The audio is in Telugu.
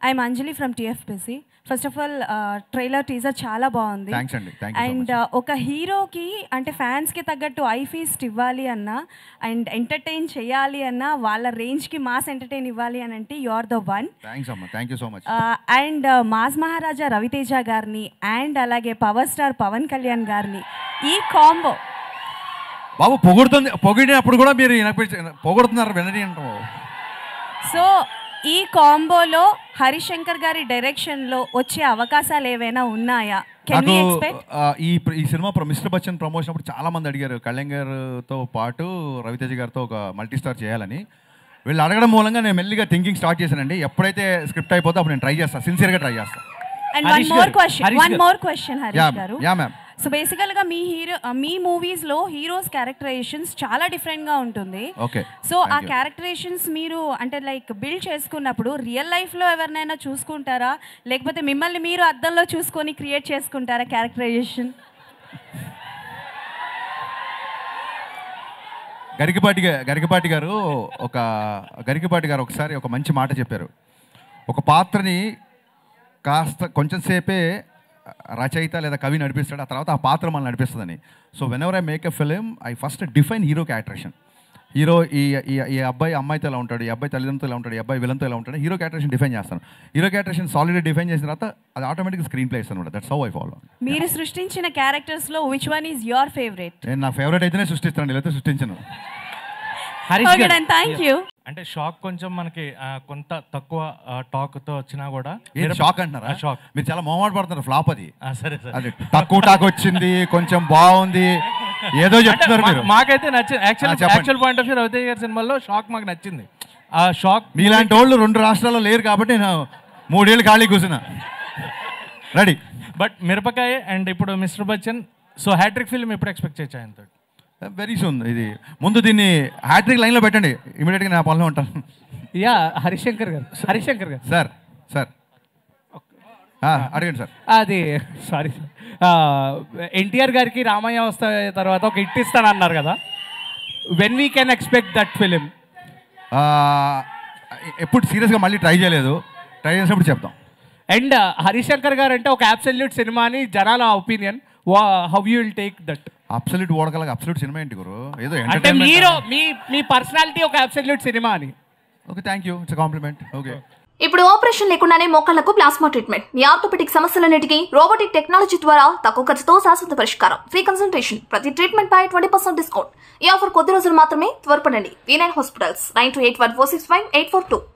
I'm Anjali from TFPC. First of all trailer teaser చాలా బాగుంది. అండ్ ఒక హీరోకి అంటే ఫ్యాన్స్కి తగ్గట్టు ఐ ఫీస్ట్ ఇవ్వాలి అన్నా అండ్ ఎంటర్టైన్ చేయాలి అన్నా వాళ్ళ రేంజ్కి మాస్ ఎంటర్టైన్ ఇవ్వాలి అని అంటే you are the one. And mass Maharaja Raviteja గారిని అండ్ అలాగే పవర్ స్టార్ పవన్ కళ్యాణ్ గారిని ఈ కాంబో బాబు పొగిడినప్పుడు కూడా మీరు పొగుడుతున్నారు వినని అంటాం. సో ఈ కాంబోలో హరిశంకర్ గారి డైరెక్షన్లో వచ్చే అవకాశాలు ఏవైనా ఉన్నాయా? ఈ సినిమా మిస్టర్ బచ్చన్ ప్రమోషన్ అప్పుడు చాలా మంది అడిగారు కళ్యాణ్ గారితో పాటు రవితేజ గారితో ఒక మల్టీ స్టార్ చేయాలని. వీళ్ళు అడగడం మూలంగా నేను మెల్లిగా థింకింగ్ స్టార్ట్ చేశానండి. ఎప్పుడైతే స్క్రిప్ట్ అయిపోతే అప్పుడు నేను ట్రై చేస్తాను, సిన్సియర్గా ట్రై చేస్తాను. And one more question Harish గారు. సో బేసికల్గా మీ మూవీస్లో హీరోస్ క్యారెక్టరైజేషన్స్ చాలా డిఫరెంట్గా ఉంటుంది. సో ఆ క్యారెక్టరైజేషన్స్ మీరు అంటే లైక్ బిల్డ్ చేసుకున్నప్పుడు రియల్ లైఫ్లో ఎవరినైనా చూసుకుంటారా, లేకపోతే మిమ్మల్ని మీరు అద్దంలో చూసుకొని క్రియేట్ చేసుకుంటారా క్యారెక్టరైజేషన్? గరికపాటి గారు ఒకసారి ఒక మంచి మాట చెప్పారు. ఒక పాత్రని కాస్త కొంచెం సేపే రచయిత లేదా కవి నడిపిస్తాడు, ఆ తర్వాత ఆ పాత్ర మనల్ని నడిపిస్తుందని. So whenever I make a film I first define hero characterization. Hero ఈ అబ్బాయి అమ్మాయితో ఎలా ఉంటాడు, ఈ అబ్బాయి తల్లిదండ్రులతో ఎలా ఉంటాడు, ఈ అబ్బాయి విలన్తో ఎలా ఉంటాడు, హీరో క్యారెక్టరేషన్ డిఫైన్ చేస్తాను. హీరో క్యారెక్టరేషన్ సాలిడ్గా డిఫైన్ చేసిన తర్వాత అది ఆటోమేటిక్గా స్క్రీన్ ప్లే ఇస్తాను. That's how I follow. మీరు సృష్టించిన క్యారెక్టర్స్లో which one is your favourite? నేను నా ఫేవరెట్ అయితేనే సృష్టిస్తాను, లేకపోతే సృష్టించను. Thank you. అంటే షాక్ కొంచెం మనకి కొంత తక్కువ టాక్తో వచ్చినా కూడా షాక్ అంటున్నారా? షాక్ మీరు చాలా మొహమాట పడుతున్నారు. ఫ్లాప్ అది. సరే అది తక్కువ టాక్ వచ్చింది, కొంచెం బాగుంది, ఏదో చెప్తున్నారు మీరు. మాకైతే నచ్చింది. Actual point of view Ravi Teja గారి సినిమాలో షాక్ మాకు నచ్చింది. ఆ షాక్ మీలాంటి వాళ్ళు 2 రాష్ట్రాల్లో లేరు కాబట్టి నేను 3 ఏళ్ళు ఖాళీ కూర్చున్నా రెడీ. బట్ మిరపకాయ అండ్ ఇప్పుడు mister Bachchan, so hat-trick film ఎప్పుడు ఎక్స్పెక్ట్ చేయొచ్చు ఆయనతో? Very soon. ఇది ముందు దీన్ని హ్యాట్రిక్ లైన్లో పెట్టండి, ఇమీడియట్గా నా పనిలో ఉంటాను. హరిశంకర్ గారు సార్ అడగండి సార్. అది సారీ ఎన్టీఆర్ గారికి రామయ్య వస్తా తర్వాత ఒక హిట్ ఇస్తానన్నారు కదా, when we can expect that film? ఎప్పుడు సీరియస్గా మళ్ళీ ట్రై చేయలేదు, ట్రై చేసినప్పుడు చెప్తాం. అండ్ హరిశంకర్ గారు అంటే ఒక అబ్సల్యూట్ సినిమా అని జనాల opinion, how you will take that? Absolute ఓడకలగా అబ్సల్యూట్ సినిమా ఏంటి గురు? ఏదో అంటే మీరు మీ పర్సనాలిటీ ఒక అబ్సల్యూట్ సినిమా అని. Okay, thank you, it's compliment. Okay. ఇప్పుడు ఆపరేషన్ లేకుండానే మోకాళ్లకు ప్లాస్మా ట్రీట్మెంట్, మీ ఆర్థోపెటిక్ సమస్యలన్నిటికీ రోబోటిక్ టెక్నాలజీ ద్వారా తక్కువ ఖర్చుతో శాశ్వత పరిష్కారం, ఫ్రీ కన్సల్టేషన్, ప్రతి ట్రీట్మెంట్ పై 20% డిస్కౌంట్. ఈ ఆఫర్ కొద్ది రోజులు మాత్రమే, త్వరపడండి. V9 hospitals 9281465842.